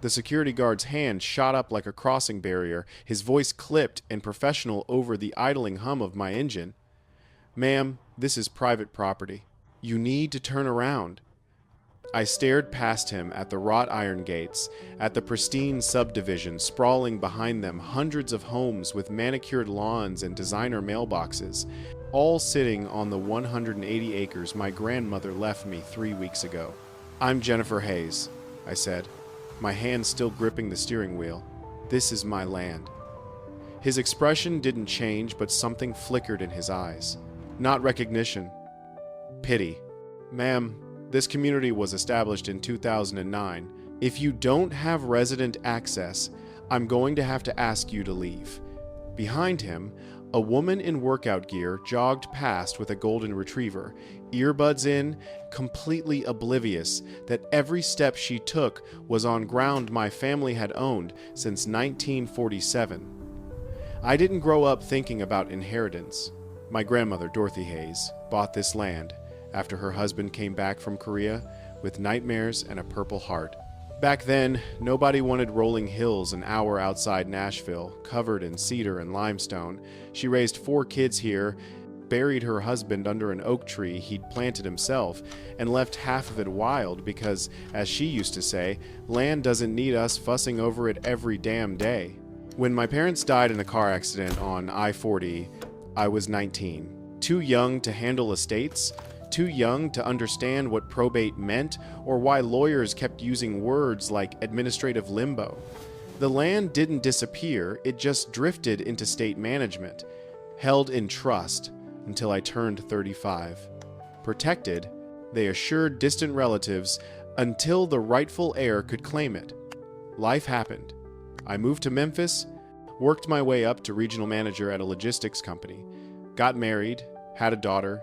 The security guard's hand shot up like a crossing barrier, his voice clipped and professional over the idling hum of my engine. "Ma'am, this is private property. You need to turn around." I stared past him at the wrought iron gates, at the pristine subdivision sprawling behind them, hundreds of homes with manicured lawns and designer mailboxes, all sitting on the 180 acres my grandmother left me 3 weeks ago. "I'm Jennifer Hayes," I said, my hand still gripping the steering wheel. "This is my land." His expression didn't change, but something flickered in his eyes. Not recognition. Pity. "Ma'am, this community was established in 2009. If you don't have resident access, I'm going to have to ask you to leave." Behind him, a woman in workout gear jogged past with a golden retriever, earbuds in, completely oblivious that every step she took was on ground my family had owned since 1947. I didn't grow up thinking about inheritance. My grandmother, Dorothy Hayes, bought this land after her husband came back from Korea with nightmares and a purple heart. Back then, nobody wanted rolling hills an hour outside Nashville, covered in cedar and limestone. She raised 4 kids here, buried her husband under an oak tree he'd planted himself, and left half of it wild because, as she used to say, land doesn't need us fussing over it every damn day. When my parents died in a car accident on I-40, I was 19. Too young to handle estates, too young to understand what probate meant or why lawyers kept using words like administrative limbo. The land didn't disappear, it just drifted into state management, held in trust until I turned 35. Protected, they assured distant relatives until the rightful heir could claim it. Life happened. I moved to Memphis, worked my way up to regional manager at a logistics company, got married, had a daughter,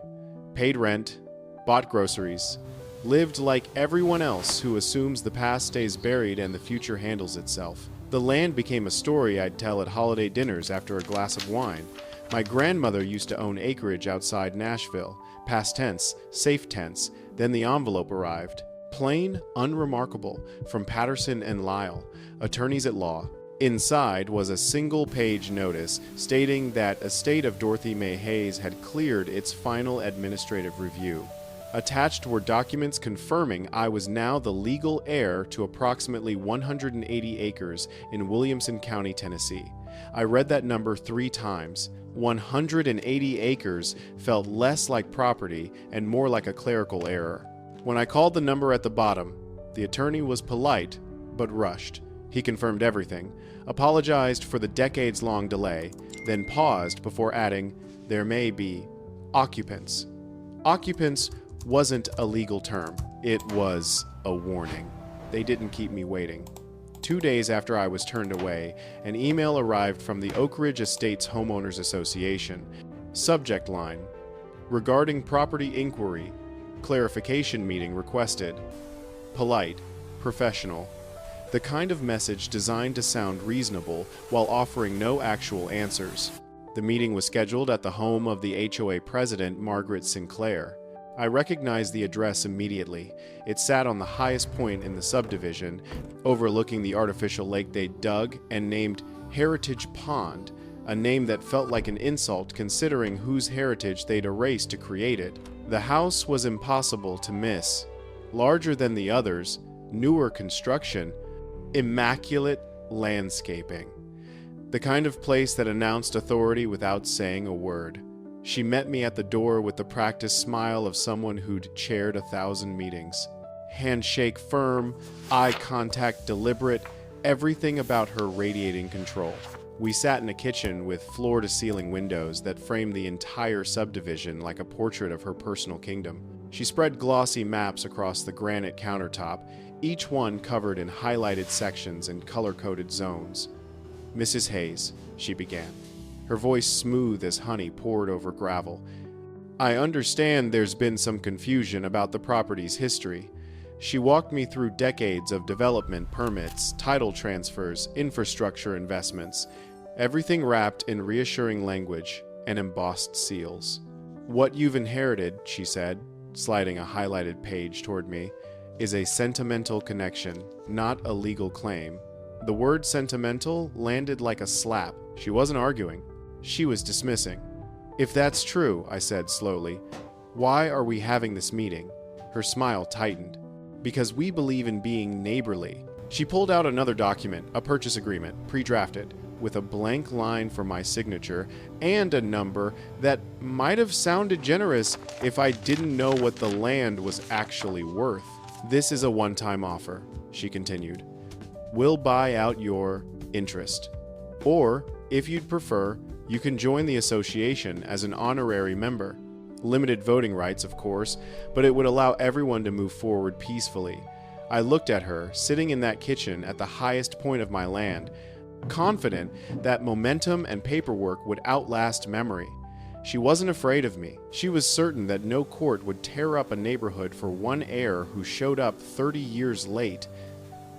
paid rent, bought groceries, lived like everyone else who assumes the past stays buried and the future handles itself. The land became a story I'd tell at holiday dinners after a glass of wine. My grandmother used to own acreage outside Nashville. Past tense, safe tense, then the envelope arrived. Plain, unremarkable, from Patterson and Lyle, attorneys at law. Inside was a single-page notice stating that estate of Dorothy May Hayes had cleared its final administrative review. Attached were documents confirming I was now the legal heir to approximately 180 acres in Williamson County, Tennessee. I read that number 3 times. 180 acres felt less like property and more like a clerical error. When I called the number at the bottom, the attorney was polite, but rushed. He confirmed everything, apologized for the decades-long delay, then paused before adding, "There may be occupants." Occupants wasn't a legal term. It was a warning. They didn't keep me waiting. 2 days after I was turned away, an email arrived from the Oak Ridge Estates Homeowners Association. Subject line: regarding property inquiry, clarification meeting requested. Polite, professional. The kind of message designed to sound reasonable while offering no actual answers. The meeting was scheduled at the home of the HOA president, Margaret Sinclair. I recognized the address immediately. It sat on the highest point in the subdivision, overlooking the artificial lake they'd dug and named Heritage Pond, a name that felt like an insult considering whose heritage they'd erased to create it. The house was impossible to miss. Larger than the others, newer construction, immaculate landscaping. The kind of place that announced authority without saying a word. She met me at the door with the practiced smile of someone who'd chaired 1,000 meetings. Handshake firm, eye contact deliberate, everything about her radiating control. We sat in a kitchen with floor-to-ceiling windows that framed the entire subdivision like a portrait of her personal kingdom. She spread glossy maps across the granite countertop, each one covered in highlighted sections and color-coded zones. "Mrs. Hayes," she began, her voice smooth as honey poured over gravel. "I understand there's been some confusion about the property's history." She walked me through decades of development permits, title transfers, infrastructure investments, everything wrapped in reassuring language and embossed seals. "What you've inherited," she said, sliding a highlighted page toward me, is a sentimental connection, not a legal claim. The word sentimental landed like a slap. She wasn't arguing. She was dismissing. If that's true, I said slowly, why are we having this meeting? Her smile tightened. Because we believe in being neighborly. She pulled out another document, a purchase agreement, pre-drafted, with a blank line for my signature and a number that might have sounded generous if I didn't know what the land was actually worth. This is a one-time offer, she continued. We'll buy out your interest. Or, if you'd prefer, you can join the association as an honorary member. Limited voting rights, of course, but it would allow everyone to move forward peacefully. I looked at her, sitting in that kitchen at the highest point of my land, confident that momentum and paperwork would outlast memory. She wasn't afraid of me. She was certain that no court would tear up a neighborhood for one heir who showed up 30 years late.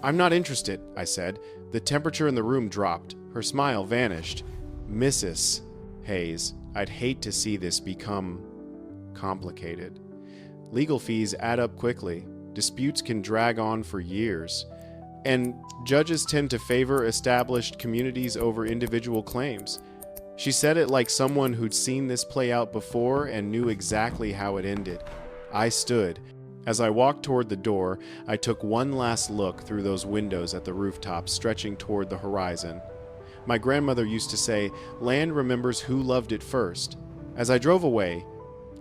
I'm not interested, I said. The temperature in the room dropped. Her smile vanished. Mrs. Hayes, I'd hate to see this become complicated. Legal fees add up quickly. Disputes can drag on for years. And judges tend to favor established communities over individual claims. She said it like someone who'd seen this play out before and knew exactly how it ended. I stood. As I walked toward the door, I took one last look through those windows at the rooftop stretching toward the horizon. My grandmother used to say, land remembers who loved it first. As I drove away,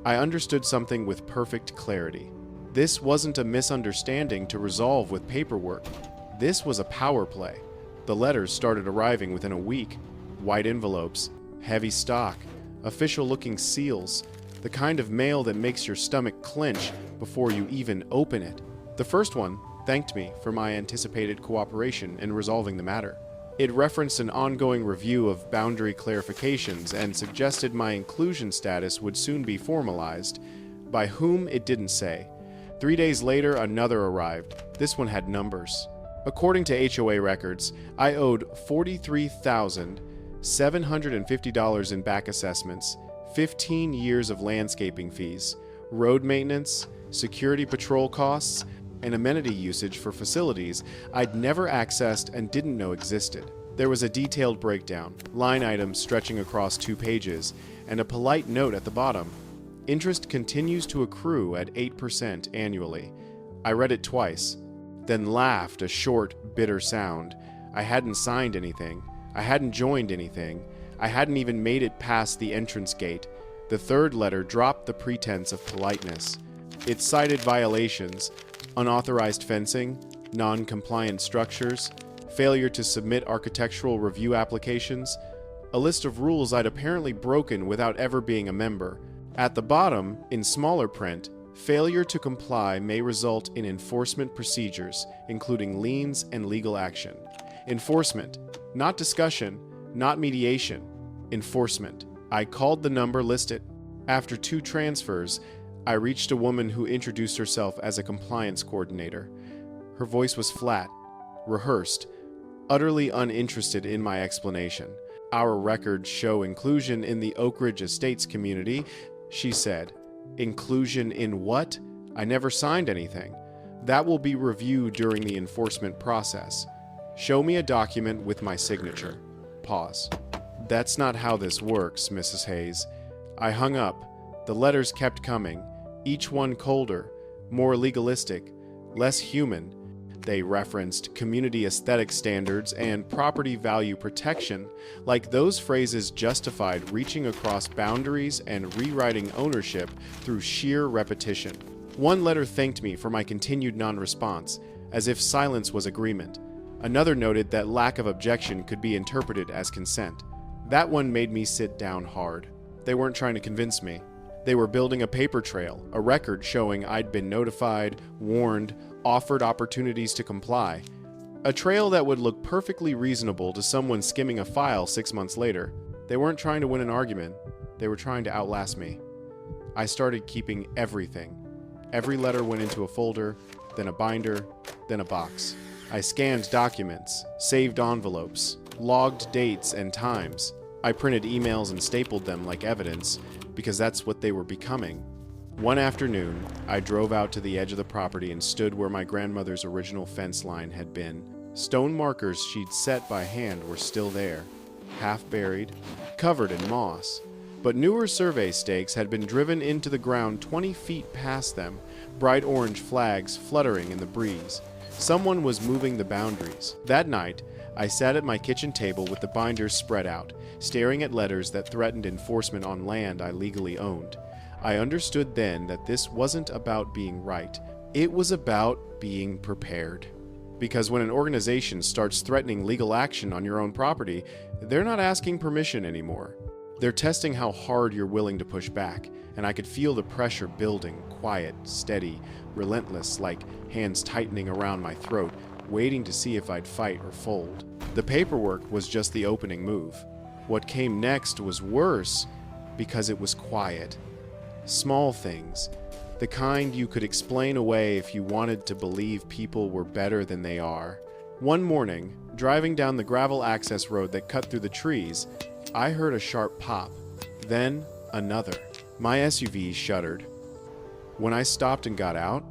I understood something with perfect clarity. This wasn't a misunderstanding to resolve with paperwork. This was a power play. The letters started arriving within a week. White envelopes, heavy stock, official-looking seals, the kind of mail that makes your stomach clench before you even open it. The first one thanked me for my anticipated cooperation in resolving the matter. It referenced an ongoing review of boundary clarifications and suggested my inclusion status would soon be formalized. By whom, it didn't say. 3 days later, another arrived. This one had numbers. According to HOA records, I owed $43,750 in back assessments, 15 years of landscaping fees, road maintenance, security patrol costs, and amenity usage for facilities I'd never accessed and didn't know existed. There was a detailed breakdown, line items stretching across 2 pages, and a polite note at the bottom. Interest continues to accrue at 8% annually. I read it twice, then laughed a short, bitter sound. I hadn't signed anything. I hadn't joined anything. I hadn't even made it past the entrance gate. The third letter dropped the pretense of politeness. It cited violations, unauthorized fencing, non-compliant structures, failure to submit architectural review applications, a list of rules I'd apparently broken without ever being a member. At the bottom, in smaller print, failure to comply may result in enforcement procedures, including liens and legal action. Enforcement, not discussion, not mediation. Enforcement. I called the number listed. After 2 transfers, I reached a woman who introduced herself as a compliance coordinator. Her voice was flat, rehearsed, utterly uninterested in my explanation. Our records show inclusion in the Oak Ridge Estates community, she said. Inclusion in what? I never signed anything. That will be reviewed during the enforcement process. Show me a document with my signature. Pause. That's not how this works, Mrs. Hayes. I hung up. The letters kept coming, each one colder, more legalistic, less human. They referenced community aesthetic standards and property value protection, like those phrases justified reaching across boundaries and rewriting ownership through sheer repetition. One letter thanked me for my continued non-response, as if silence was agreement. Another noted that lack of objection could be interpreted as consent. That one made me sit down hard. They weren't trying to convince me. They were building a paper trail, a record showing I'd been notified, warned, offered opportunities to comply. A trail that would look perfectly reasonable to someone skimming a file 6 months later. They weren't trying to win an argument. They were trying to outlast me. I started keeping everything. Every letter went into a folder, then a binder, then a box. I scanned documents, saved envelopes, logged dates and times. I printed emails and stapled them like evidence, because that's what they were becoming. One afternoon, I drove out to the edge of the property and stood where my grandmother's original fence line had been. Stone markers she'd set by hand were still there, half buried, covered in moss. But newer survey stakes had been driven into the ground 20 feet past them, bright orange flags fluttering in the breeze. Someone was moving the boundaries. That night, I sat at my kitchen table with the binders spread out, staring at letters that threatened enforcement on land I legally owned. I understood then that this wasn't about being right. It was about being prepared. Because when an organization starts threatening legal action on your own property, they're not asking permission anymore. They're testing how hard you're willing to push back, and I could feel the pressure building, quiet, steady, relentless, like hands tightening around my throat, waiting to see if I'd fight or fold. The paperwork was just the opening move. What came next was worse because it was quiet. Small things, the kind you could explain away if you wanted to believe people were better than they are. One morning, driving down the gravel access road that cut through the trees, I heard a sharp pop, then another. My SUV shuddered. When I stopped and got out,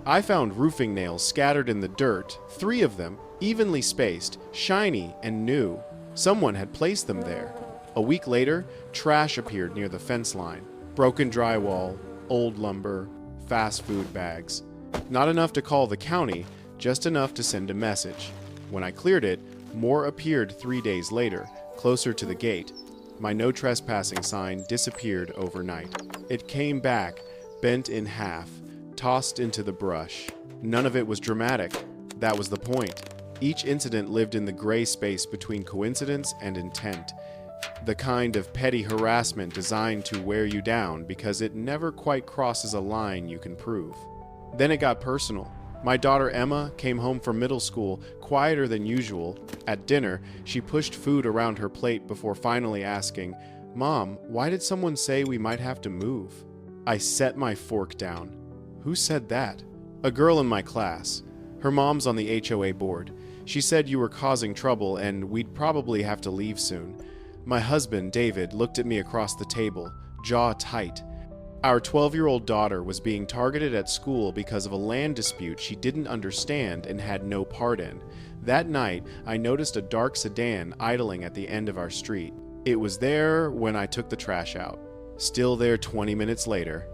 I found roofing nails scattered in the dirt, 3 of them, evenly spaced, shiny and new. Someone had placed them there. A week later, trash appeared near the fence line. Broken drywall, old lumber, fast food bags. Not enough to call the county, just enough to send a message. When I cleared it, more appeared 3 days later, closer to the gate. My no trespassing sign disappeared overnight. It came back, bent in half, tossed into the brush. None of it was dramatic. That was the point. Each incident lived in the gray space between coincidence and intent. The kind of petty harassment designed to wear you down because it never quite crosses a line you can prove. Then it got personal. My daughter Emma came home from middle school, quieter than usual. At dinner, she pushed food around her plate before finally asking, "Mom, why did someone say we might have to move?" I set my fork down. Who said that? A girl in my class. Her mom's on the HOA board. She said you were causing trouble and we'd probably have to leave soon. My husband, David, looked at me across the table, jaw tight. Our 12-year-old daughter was being targeted at school because of a land dispute she didn't understand and had no part in. That night, I noticed a dark sedan idling at the end of our street. It was there when I took the trash out. Still there 20 minutes later.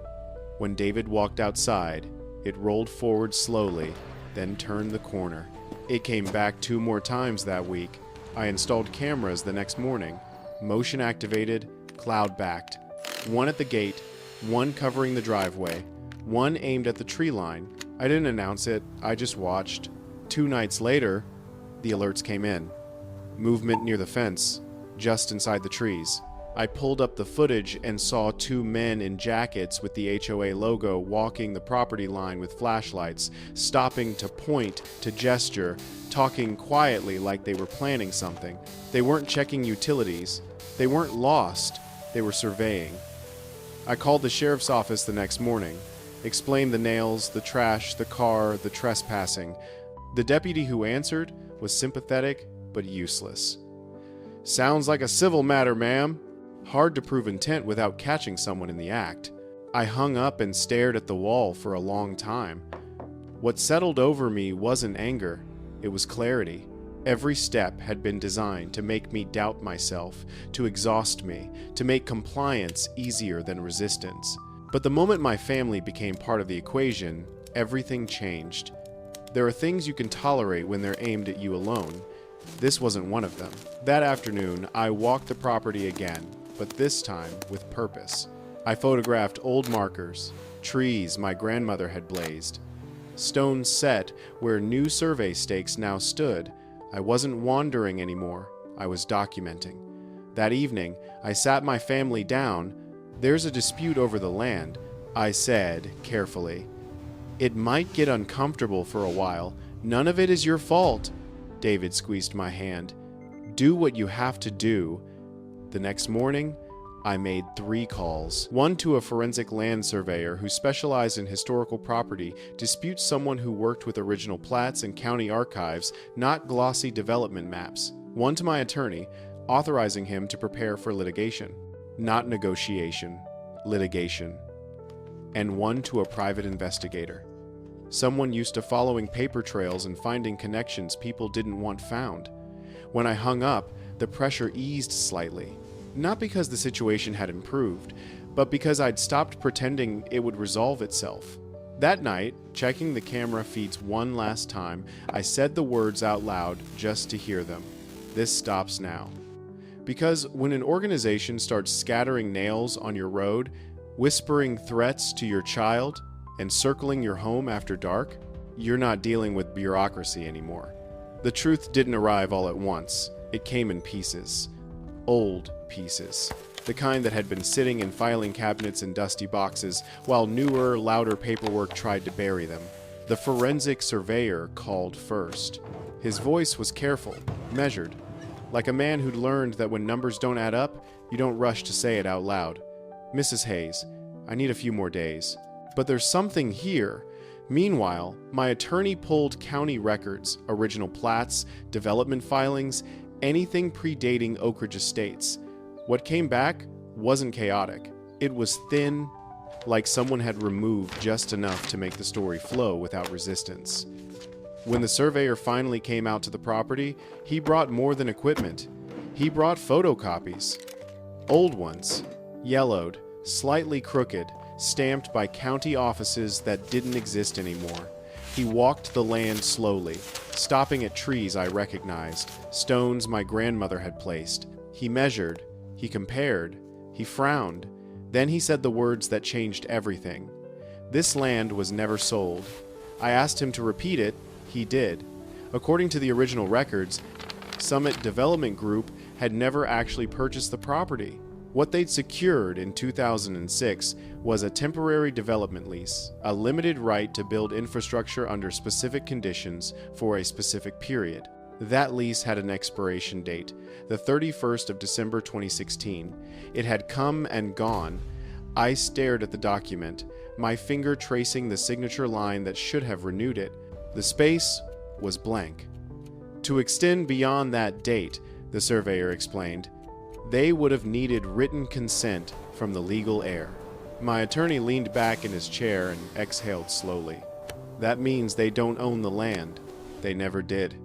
When David walked outside, it rolled forward slowly, then turned the corner. It came back 2 more times that week. I installed cameras the next morning. Motion activated, cloud backed. One at the gate, one covering the driveway, one aimed at the tree line. I didn't announce it, I just watched. 2 nights later, the alerts came in. Movement near the fence, just inside the trees. I pulled up the footage and saw 2 men in jackets with the HOA logo walking the property line with flashlights, stopping to point, to gesture, talking quietly like they were planning something. They weren't checking utilities. They weren't lost. They were surveying. I called the sheriff's office the next morning, explained the nails, the trash, the car, the trespassing. The deputy who answered was sympathetic but useless. "Sounds like a civil matter, ma'am." Hard to prove intent without catching someone in the act. I hung up and stared at the wall for a long time. What settled over me wasn't anger, it was clarity. Every step had been designed to make me doubt myself, to exhaust me, to make compliance easier than resistance. But the moment my family became part of the equation, everything changed. There are things you can tolerate when they're aimed at you alone. This wasn't one of them. That afternoon, I walked the property again, but this time with purpose. I photographed old markers, trees my grandmother had blazed, stones set where new survey stakes now stood. I wasn't wandering anymore, I was documenting. That evening, I sat my family down. "There's a dispute over the land," I said carefully. "It might get uncomfortable for a while. None of it is your fault." David squeezed my hand. "Do what you have to do." The next morning, I made 3 calls. One to a forensic land surveyor who specialized in historical property, disputes someone who worked with original plats and county archives, not glossy development maps. One to my attorney, authorizing him to prepare for litigation. Not negotiation, litigation. and one to a private investigator. Someone used to following paper trails and finding connections people didn't want found. When I hung up, the pressure eased slightly. Not because the situation had improved, but because I'd stopped pretending it would resolve itself. That night, checking the camera feeds one last time, I said the words out loud just to hear them. This stops now. Because when an organization starts scattering nails on your road, whispering threats to your child, and circling your home after dark, you're not dealing with bureaucracy anymore. The truth didn't arrive all at once. It came in pieces. Old pieces. The kind that had been sitting in filing cabinets and dusty boxes, while newer, louder paperwork tried to bury them. The forensic surveyor called first. His voice was careful, measured, like a man who'd learned that when numbers don't add up, you don't rush to say it out loud. "Mrs. Hayes, I need a few more days. But there's something here." Meanwhile, my attorney pulled county records, original plats, development filings, anything predating Oak Ridge Estates. What came back wasn't chaotic. It was thin, like someone had removed just enough to make the story flow without resistance. When the surveyor finally came out to the property, he brought more than equipment. He brought photocopies. Old ones, yellowed, slightly crooked, stamped by county offices that didn't exist anymore. He walked the land slowly, stopping at trees I recognized, stones my grandmother had placed. He measured, he compared, he frowned. Then he said the words that changed everything. This land was never sold. I asked him to repeat it. He did. According to the original records, Summit Development Group had never actually purchased the property. What they'd secured in 2006 was a temporary development lease, a limited right to build infrastructure under specific conditions for a specific period. That lease had an expiration date, the 31st of December 2016. It had come and gone. I stared at the document, my finger tracing the signature line that should have renewed it. The space was blank. To extend beyond that date, the surveyor explained, they would have needed written consent from the legal heir. My attorney leaned back in his chair and exhaled slowly. That means they don't own the land. They never did.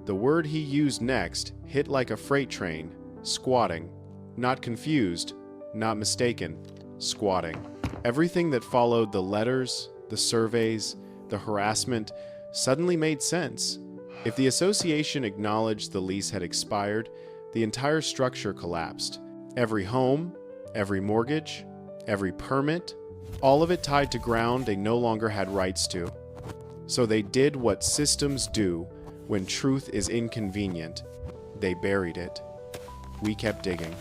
The word he used next hit like a freight train, squatting. Not confused, not mistaken, squatting. Everything that followed the letters, the surveys, the harassment suddenly made sense. If the association acknowledged the lease had expired, the entire structure collapsed. Every home, every mortgage, every permit, all of it tied to ground they no longer had rights to. So they did what systems do when truth is inconvenient. They buried it. We kept digging.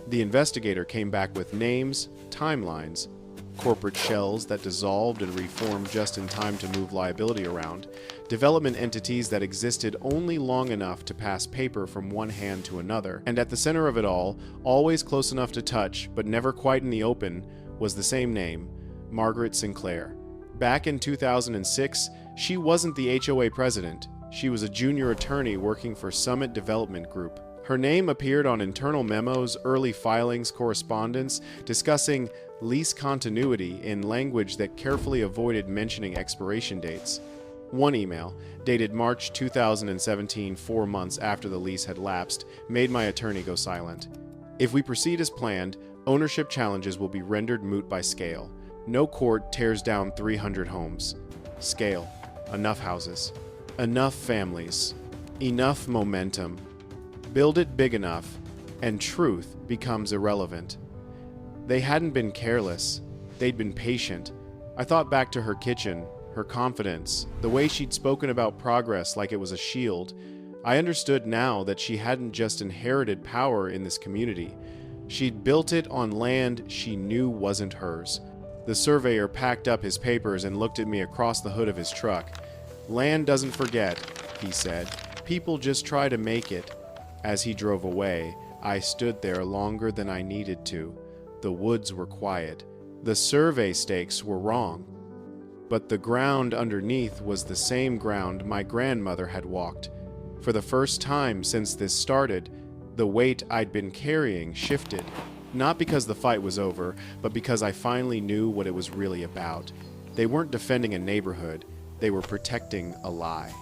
The investigator came back with names, timelines, corporate shells that dissolved and reformed just in time to move liability around, development entities that existed only long enough to pass paper from one hand to another, and at the center of it all, always close enough to touch but never quite in the open, was the same name, Margaret Sinclair. Back in 2006, she wasn't the HOA president. She was a junior attorney working for Summit Development Group. Her name appeared on internal memos, early filings, correspondence, discussing lease continuity in language that carefully avoided mentioning expiration dates. One email, dated March 2017, 4 months after the lease had lapsed, made my attorney go silent. If we proceed as planned, ownership challenges will be rendered moot by scale. No court tears down 300 homes. Scale. Enough houses. Enough families. Enough momentum. Build it big enough, and truth becomes irrelevant. They hadn't been careless. They'd been patient. I thought back to her kitchen, her confidence, the way she'd spoken about progress like it was a shield. I understood now that she hadn't just inherited power in this community. She'd built it on land she knew wasn't hers. The surveyor packed up his papers and looked at me across the hood of his truck. "Land doesn't forget," he said. "People just try to make it." As he drove away, I stood there longer than I needed to. The woods were quiet. The survey stakes were wrong. But the ground underneath was the same ground my grandmother had walked. For the first time since this started, the weight I'd been carrying shifted. Not because the fight was over, but because I finally knew what it was really about. They weren't defending a neighborhood, they were protecting a lie.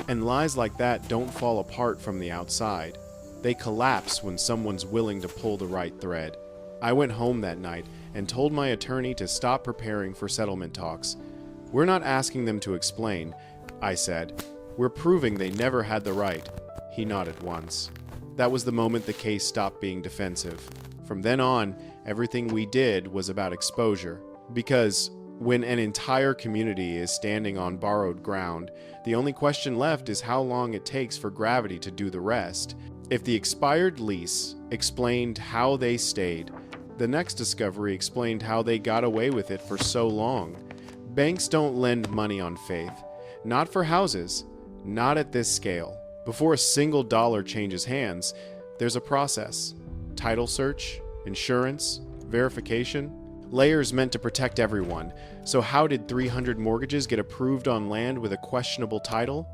And lies like that don't fall apart from the outside. They collapse when someone's willing to pull the right thread. I went home that night and told my attorney to stop preparing for settlement talks. "We're not asking them to explain," I said. "We're proving they never had the right." He nodded once. That was the moment the case stopped being defensive. From then on, everything we did was about exposure. Because when an entire community is standing on borrowed ground, the only question left is how long it takes for gravity to do the rest. If the expired lease explained how they stayed, the next discovery explained how they got away with it for so long. Banks don't lend money on faith. Not for houses. Not at this scale. Before a single dollar changes hands, there's a process. Title search, insurance, verification. Layers meant to protect everyone. So how did 300 mortgages get approved on land with a questionable title?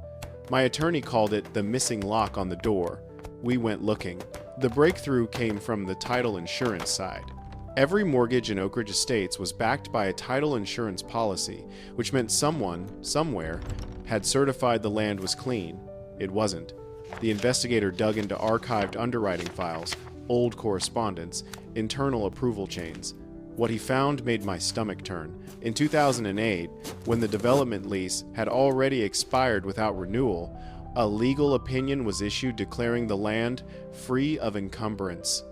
My attorney called it the missing lock on the door. We went looking. The breakthrough came from the title insurance side. Every mortgage in Oak Ridge Estates was backed by a title insurance policy, which meant someone, somewhere, had certified the land was clean. It wasn't. The investigator dug into archived underwriting files, old correspondence, internal approval chains. What he found made my stomach turn. In 2008, when the development lease had already expired without renewal, a legal opinion was issued declaring the land free of encumbrance.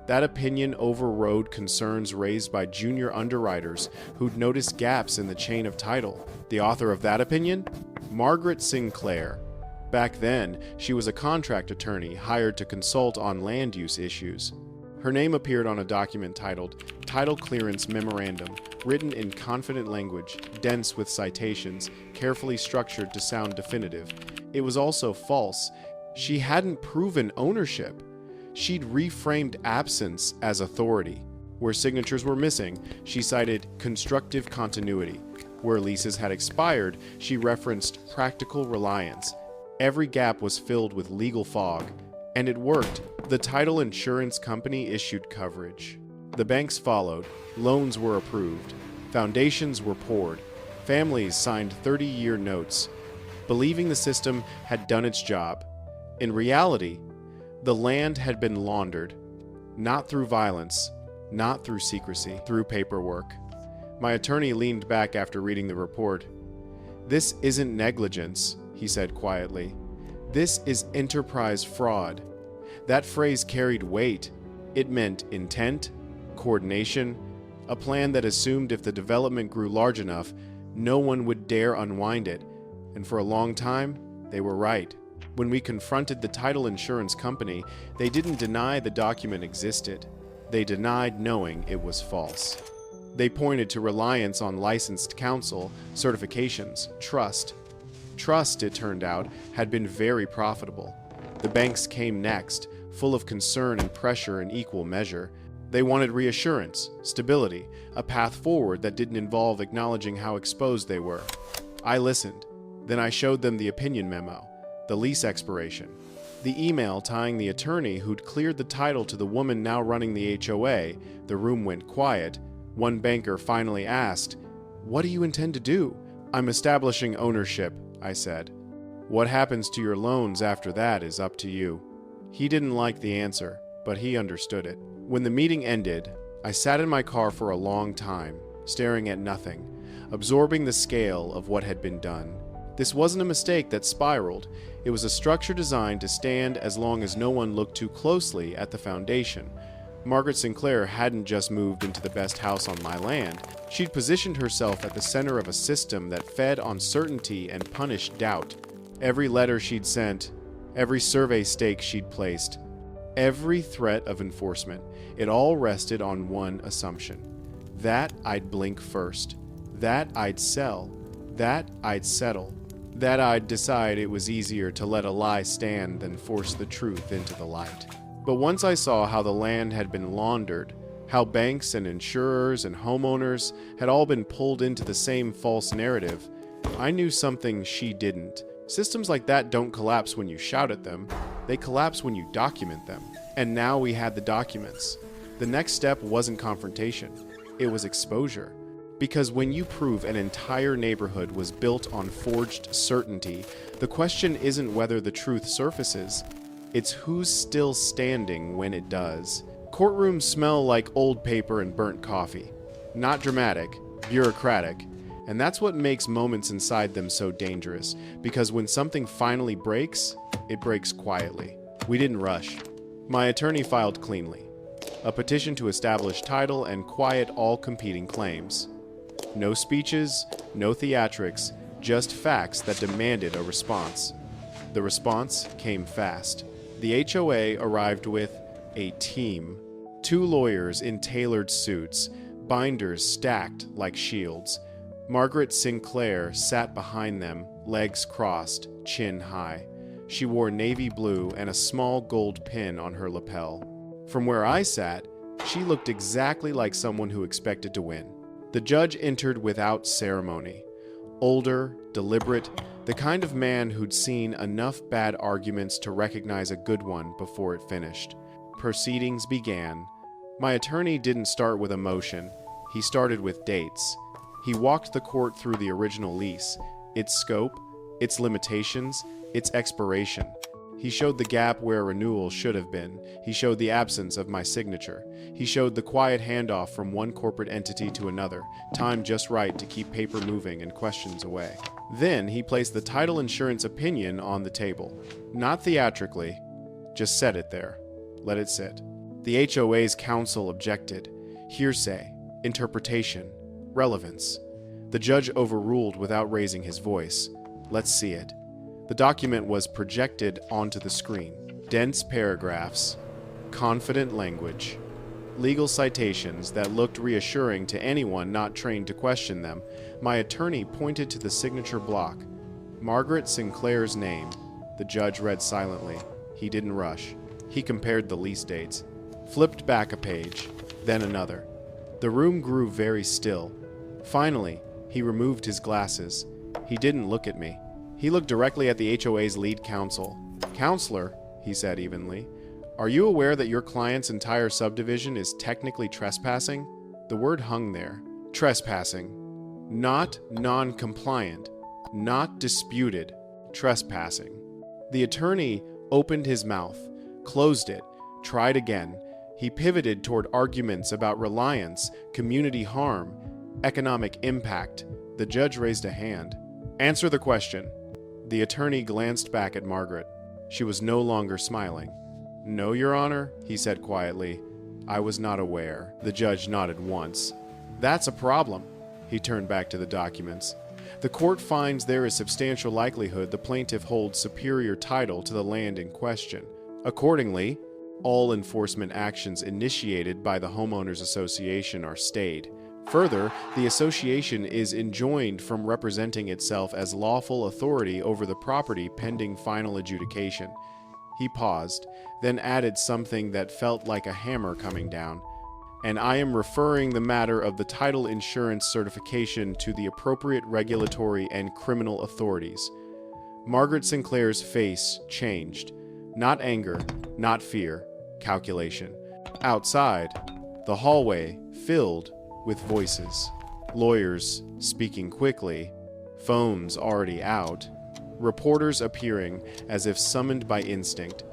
That opinion overrode concerns raised by junior underwriters who'd noticed gaps in the chain of title. The author of that opinion? Margaret Sinclair. Back then, she was a contract attorney hired to consult on land use issues. Her name appeared on a document titled Title Clearance Memorandum, written in confident language, dense with citations, carefully structured to sound definitive. It was also false. She hadn't proven ownership. She'd reframed absence as authority. Where signatures were missing, she cited constructive continuity. Where leases had expired, she referenced practical reliance. Every gap was filled with legal fog. And it worked. The title insurance company issued coverage. The banks followed. Loans were approved. Foundations were poured. Families signed 30-year notes, believing the system had done its job. In reality, the land had been laundered, not through violence, not through secrecy, through paperwork. My attorney leaned back after reading the report. "This isn't negligence," he said quietly. "This is enterprise fraud." That phrase carried weight. It meant intent, coordination, a plan that assumed if the development grew large enough, no one would dare unwind it. And for a long time, they were right. When we confronted the title insurance company, they didn't deny the document existed. They denied knowing it was false. They pointed to reliance on licensed counsel, certifications, trust. Trust, it turned out, had been very profitable. The banks came next, full of concern and pressure in equal measure. They wanted reassurance, stability, a path forward that didn't involve acknowledging how exposed they were. I listened. Then I showed them the opinion memo, the lease expiration, the email tying the attorney who'd cleared the title to the woman now running the HOA. The room went quiet. One banker finally asked, "What do you intend to do?" "I'm establishing ownership," I said. "What happens to your loans after that is up to you." He didn't like the answer, but he understood it. When the meeting ended, I sat in my car for a long time, staring at nothing, absorbing the scale of what had been done. This wasn't a mistake that spiraled. It was a structure designed to stand as long as no one looked too closely at the foundation. Margaret Sinclair hadn't just moved into the best house on my land. She'd positioned herself at the center of a system that fed on certainty and punished doubt. Every letter she'd sent, every survey stake she'd placed, every threat of enforcement, it all rested on one assumption. That I'd blink first. That I'd sell. That I'd settle. That I'd decide it was easier to let a lie stand than force the truth into the light. But once I saw how the land had been laundered, how banks and insurers and homeowners had all been pulled into the same false narrative, I knew something she didn't. Systems like that don't collapse when you shout at them. They collapse when you document them. And now we had the documents. The next step wasn't confrontation, it was exposure. Because when you prove an entire neighborhood was built on forged certainty, the question isn't whether the truth surfaces, it's who's still standing when it does. Courtrooms smell like old paper and burnt coffee. Not dramatic, bureaucratic. And that's what makes moments inside them so dangerous, because when something finally breaks, it breaks quietly. We didn't rush. My attorney filed cleanly. A petition to establish title and quiet all competing claims. No speeches, no theatrics, just facts that demanded a response. The response came fast. The HOA arrived with a team. 2 lawyers in tailored suits, binders stacked like shields. Margaret Sinclair sat behind them, legs crossed, chin high. She wore navy blue and a small gold pin on her lapel. From where I sat, she looked exactly like someone who expected to win. The judge entered without ceremony. Older, deliberate, the kind of man who'd seen enough bad arguments to recognize a good one before it finished. Proceedings began. My attorney didn't start with a motion. He started with dates. He walked the court through the original lease, its scope, its limitations, its expiration. He showed the gap where renewal should have been. He showed the absence of my signature. He showed the quiet handoff from one corporate entity to another, timed just right to keep paper moving and questions away. Then he placed the title insurance opinion on the table. Not theatrically, just set it there. Let it sit. The HOA's counsel objected. Hearsay, interpretation, relevance. The judge overruled without raising his voice. Let's see it. The document was projected onto the screen. Dense paragraphs, confident language, legal citations that looked reassuring to anyone not trained to question them. My attorney pointed to the signature block. Margaret Sinclair's name. The judge read silently. He didn't rush. He compared the lease dates, flipped back a page, then another. The room grew very still. Finally, he removed his glasses. He didn't look at me. He looked directly at the HOA's lead counsel. Counselor, he said evenly, are you aware that your client's entire subdivision is technically trespassing? The word hung there. Trespassing. Not non-compliant. Not disputed. Trespassing. The attorney opened his mouth, closed it, tried again. He pivoted toward arguments about reliance, community harm, economic impact. The judge raised a hand. Answer the question. The attorney glanced back at Margaret. She was no longer smiling. No, Your Honor, he said quietly. I was not aware. The judge nodded once. That's a problem. He turned back to the documents. The court finds there is substantial likelihood the plaintiff holds superior title to the land in question. Accordingly, all enforcement actions initiated by the Homeowners Association are stayed. Further, the association is enjoined from representing itself as lawful authority over the property pending final adjudication. He paused, then added something that felt like a hammer coming down. And I am referring the matter of the title insurance certification to the appropriate regulatory and criminal authorities. Margaret Sinclair's face changed. Not anger, not fear, calculation. Outside, the hallway filled with voices. Lawyers speaking quickly, phones already out, reporters appearing as if summoned by instinct.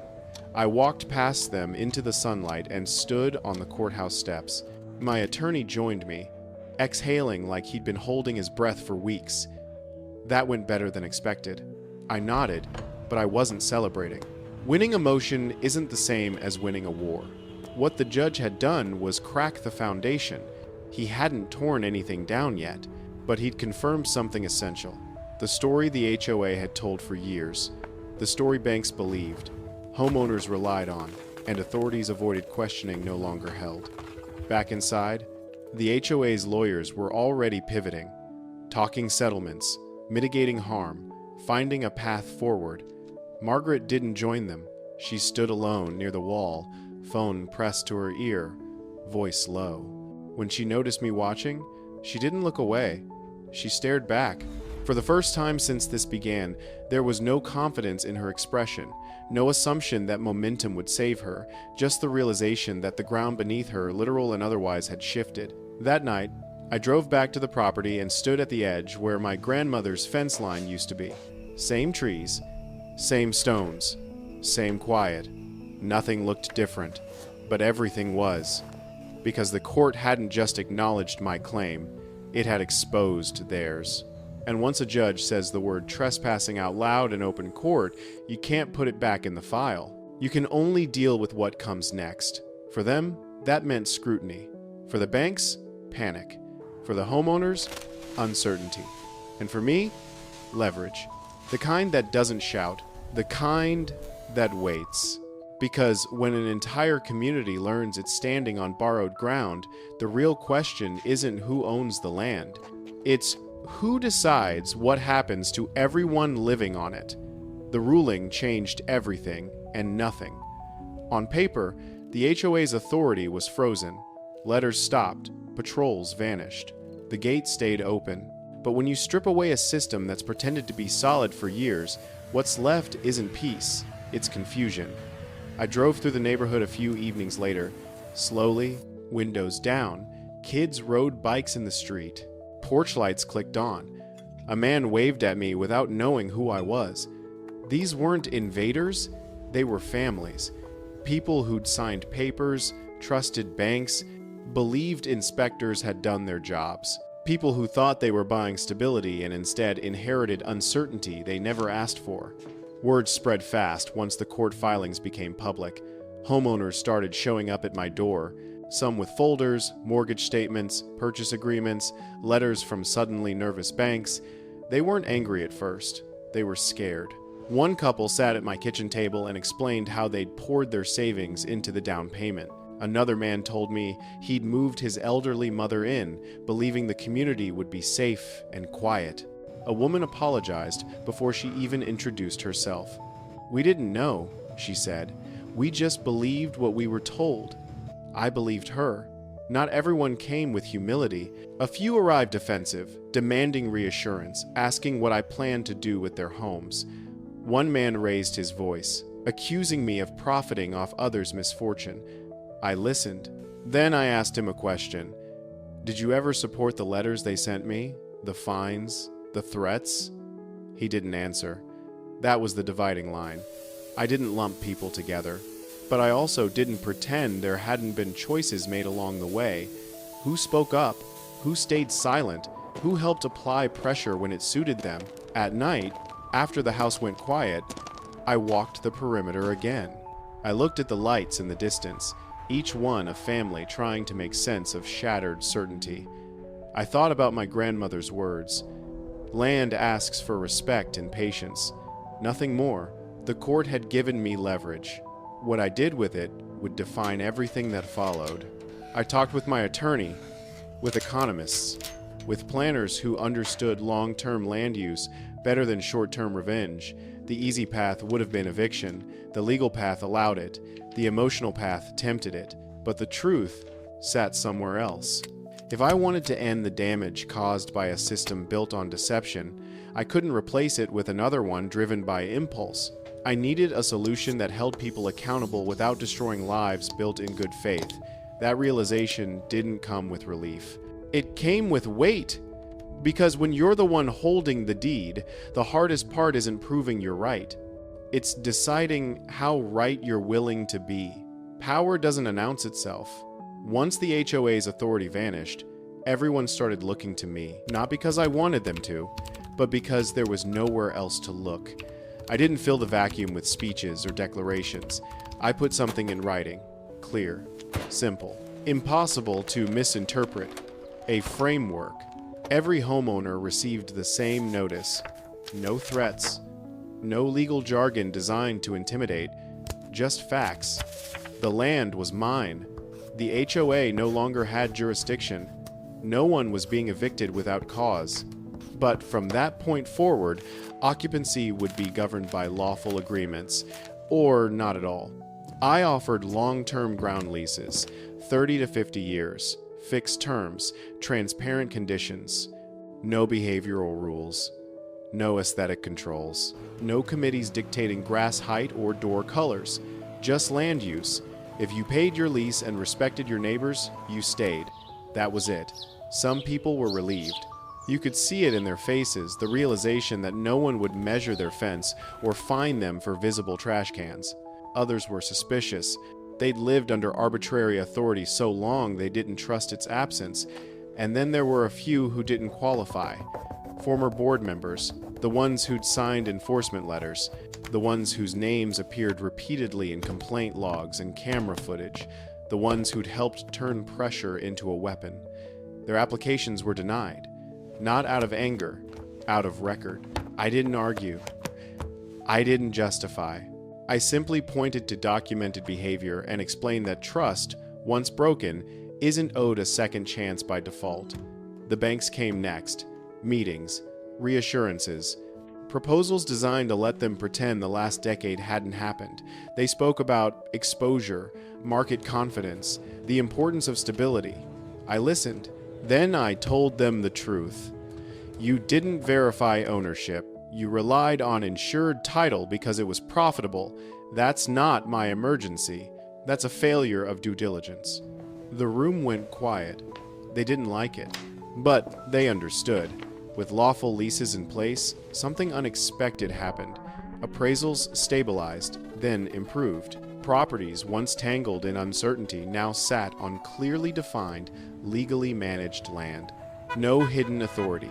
I walked past them into the sunlight and stood on the courthouse steps. My attorney joined me, exhaling like he'd been holding his breath for weeks. That went better than expected. I nodded, but I wasn't celebrating. Winning a motion isn't the same as winning a war. What the judge had done was crack the foundation. He hadn't torn anything down yet, but he'd confirmed something essential. The story the HOA had told for years. The story banks believed, homeowners relied on, and authorities avoided questioning no longer held. Back inside, the HOA's lawyers were already pivoting, talking settlements, mitigating harm, finding a path forward. Margaret didn't join them. She stood alone near the wall, phone pressed to her ear, voice low. When she noticed me watching, she didn't look away. She stared back, For the first time since this began, there was no confidence in her expression, no assumption that momentum would save her, just the realization that the ground beneath her, literal and otherwise, had shifted. That night, I drove back to the property and stood at the edge where my grandmother's fence line used to be. Same trees, same stones, same quiet. Nothing looked different, but everything was. Because the court hadn't just acknowledged my claim, it had exposed theirs. And once a judge says the word trespassing out loud in open court, you can't put it back in the file. You can only deal with what comes next. For them, that meant scrutiny. For the banks, panic. For the homeowners, uncertainty. And for me, leverage. The kind that doesn't shout, the kind that waits. Because when an entire community learns it's standing on borrowed ground, the real question isn't who owns the land. It's who decides what happens to everyone living on it. The ruling changed everything and nothing. On paper, the HOA's authority was frozen. Letters stopped. Patrols vanished. The gates stayed open. But when you strip away a system that's pretended to be solid for years, what's left isn't peace, it's confusion. I drove through the neighborhood a few evenings later. Slowly, windows down, kids rode bikes in the street. Porch lights clicked on. A man waved at me without knowing who I was. These weren't invaders, they were families. People who'd signed papers, trusted banks, believed inspectors had done their jobs. People who thought they were buying stability and instead inherited uncertainty they never asked for. Word spread fast once the court filings became public. Homeowners started showing up at my door, some with folders, mortgage statements, purchase agreements, letters from suddenly nervous banks. They weren't angry at first. They were scared. One couple sat at my kitchen table and explained how they'd poured their savings into the down payment. Another man told me he'd moved his elderly mother in, believing the community would be safe and quiet. A woman apologized before she even introduced herself. "We didn't know," she said. "We just believed what we were told." I believed her. Not everyone came with humility. A few arrived defensive, demanding reassurance, asking what I planned to do with their homes. One man raised his voice, accusing me of profiting off others' misfortune. I listened. Then I asked him a question. "Did you ever support the letters they sent me? The fines? The threats?" He didn't answer. That was the dividing line. I didn't lump people together. But I also didn't pretend there hadn't been choices made along the way. Who spoke up? Who stayed silent? Who helped apply pressure when it suited them? At night, after the house went quiet, I walked the perimeter again. I looked at the lights in the distance, each one a family trying to make sense of shattered certainty. I thought about my grandmother's words. Land asks for respect and patience. Nothing more. The court had given me leverage. What I did with it would define everything that followed. I talked with my attorney, with economists, with planners who understood long-term land use better than short-term revenge. The easy path would have been eviction. The legal path allowed it. The emotional path tempted it. But the truth sat somewhere else. If I wanted to end the damage caused by a system built on deception, I couldn't replace it with another one driven by impulse. I needed a solution that held people accountable without destroying lives built in good faith. That realization didn't come with relief. It came with weight. Because when you're the one holding the deed, the hardest part isn't proving you're right. It's deciding how right you're willing to be. Power doesn't announce itself. Once the HOA's authority vanished, everyone started looking to me, not because I wanted them to, but because there was nowhere else to look. I didn't fill the vacuum with speeches or declarations. I put something in writing. Clear, simple, impossible to misinterpret. A framework. Every homeowner received the same notice. No threats. No legal jargon designed to intimidate. Just facts. The land was mine. The HOA no longer had jurisdiction. No one was being evicted without cause. But from that point forward, occupancy would be governed by lawful agreements, or not at all. I offered long-term ground leases, 30 to 50 years, fixed terms, transparent conditions, no behavioral rules. No aesthetic controls. No committees dictating grass height or door colors. Just land use. If you paid your lease and respected your neighbors, you stayed. That was it. Some people were relieved. You could see it in their faces, the realization that no one would measure their fence or fine them for visible trash cans. Others were suspicious. They'd lived under arbitrary authority so long they didn't trust its absence. And then there were a few who didn't qualify. Former board members, the ones who'd signed enforcement letters, the ones whose names appeared repeatedly in complaint logs and camera footage, the ones who'd helped turn pressure into a weapon. Their applications were denied. Not out of anger, out of record. I didn't argue. I didn't justify. I simply pointed to documented behavior and explained that trust, once broken, isn't owed a second chance by default. The banks came next. Meetings, reassurances, proposals designed to let them pretend the last decade hadn't happened. They spoke about exposure, market confidence, the importance of stability. I listened. Then I told them the truth. You didn't verify ownership. You relied on insured title because it was profitable. That's not my emergency. That's a failure of due diligence. The room went quiet. They didn't like it, but they understood. With lawful leases in place, something unexpected happened. Appraisals stabilized, then improved. Properties once tangled in uncertainty now sat on clearly defined, legally managed land. No hidden authority,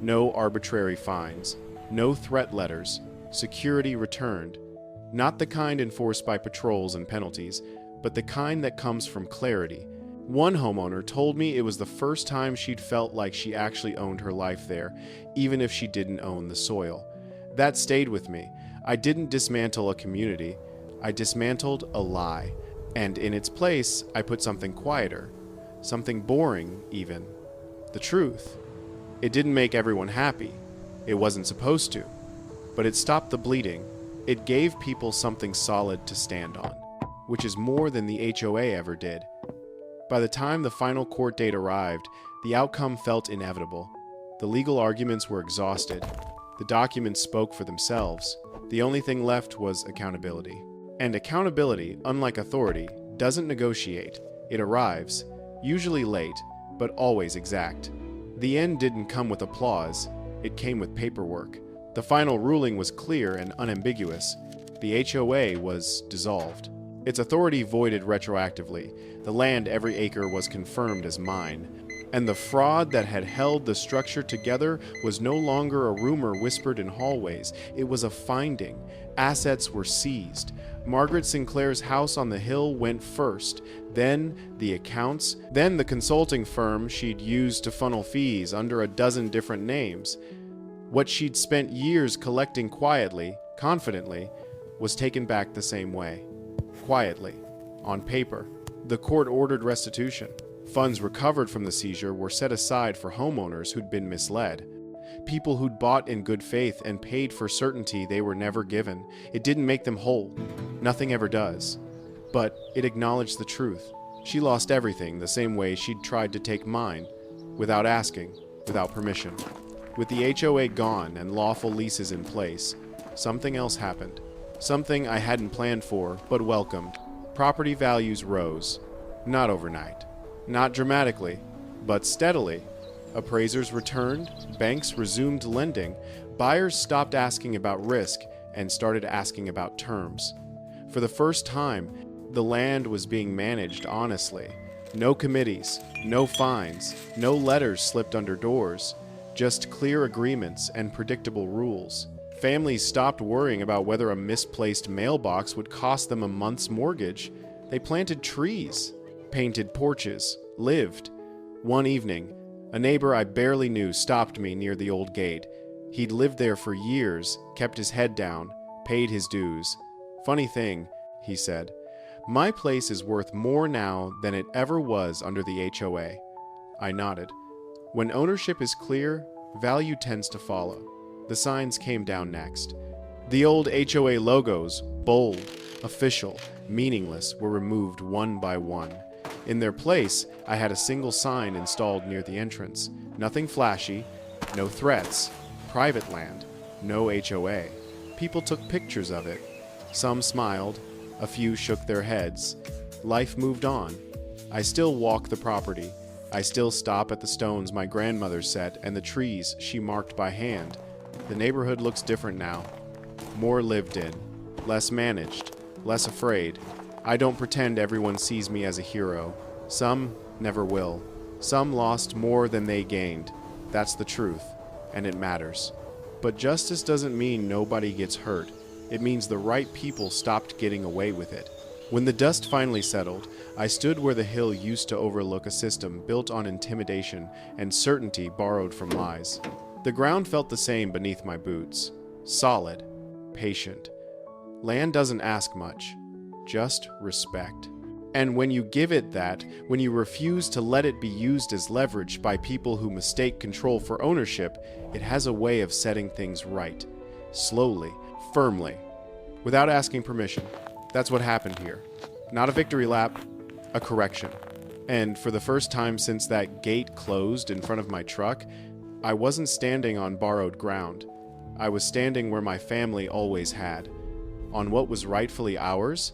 no arbitrary fines, no threat letters. Security returned. Not the kind enforced by patrols and penalties, but the kind that comes from clarity. One homeowner told me it was the first time she'd felt like she actually owned her life there, even if she didn't own the soil. That stayed with me. I didn't dismantle a community. I dismantled a lie. And in its place, I put something quieter. Something boring, even. The truth. It didn't make everyone happy. It wasn't supposed to. But it stopped the bleeding. It gave people something solid to stand on, which is more than the HOA ever did. By the time the final court date arrived, the outcome felt inevitable. The legal arguments were exhausted. The documents spoke for themselves. The only thing left was accountability. And accountability, unlike authority, doesn't negotiate. It arrives, usually late, but always exact. The end didn't come with applause. It came with paperwork. The final ruling was clear and unambiguous. The HOA was dissolved. Its authority voided retroactively. The land every acre was confirmed as mine. And the fraud that had held the structure together was no longer a rumor whispered in hallways. It was a finding. Assets were seized. Margaret Sinclair's house on the hill went first, then the accounts, then the consulting firm she'd used to funnel fees under a dozen different names. What she'd spent years collecting quietly, confidently, was taken back the same way. Quietly, on paper. The court ordered restitution. Funds recovered from the seizure were set aside for homeowners who'd been misled. People who'd bought in good faith and paid for certainty they were never given. It didn't make them whole. Nothing ever does. But it acknowledged the truth. She lost everything the same way she'd tried to take mine, without asking, without permission. With the HOA gone and lawful leases in place, something else happened. Something I hadn't planned for, but welcomed. Property values rose. Not overnight. Not dramatically, but steadily. Appraisers returned, banks resumed lending, buyers stopped asking about risk and started asking about terms. For the first time, the land was being managed honestly. No committees, no fines, no letters slipped under doors, just clear agreements and predictable rules. Families stopped worrying about whether a misplaced mailbox would cost them a month's mortgage. They planted trees, painted porches, lived. One evening, a neighbor I barely knew stopped me near the old gate. He'd lived there for years, kept his head down, paid his dues. Funny thing, he said, my place is worth more now than it ever was under the HOA. I nodded. When ownership is clear, value tends to follow. The signs came down next. The old HOA logos, bold, official, meaningless, were removed one by one. In their place, I had a single sign installed near the entrance. Nothing flashy, no threats, private land. No HOA. People took pictures of it. Some smiled, a few shook their heads. Life moved on. I still walk the property. I still stop at the stones my grandmother set and the trees she marked by hand. The neighborhood looks different now. More lived in, less managed, less afraid. I don't pretend everyone sees me as a hero. Some never will. Some lost more than they gained. That's the truth, and it matters. But justice doesn't mean nobody gets hurt. It means the right people stopped getting away with it. When the dust finally settled, I stood where the hill used to overlook a system built on intimidation and certainty borrowed from lies. The ground felt the same beneath my boots. Solid, patient. Land doesn't ask much, just respect. And when you give it that, when you refuse to let it be used as leverage by people who mistake control for ownership, it has a way of setting things right. Slowly, firmly, without asking permission. That's what happened here. Not a victory lap, a correction. And for the first time since that gate closed in front of my truck, I wasn't standing on borrowed ground. I was standing where my family always had, on what was rightfully ours,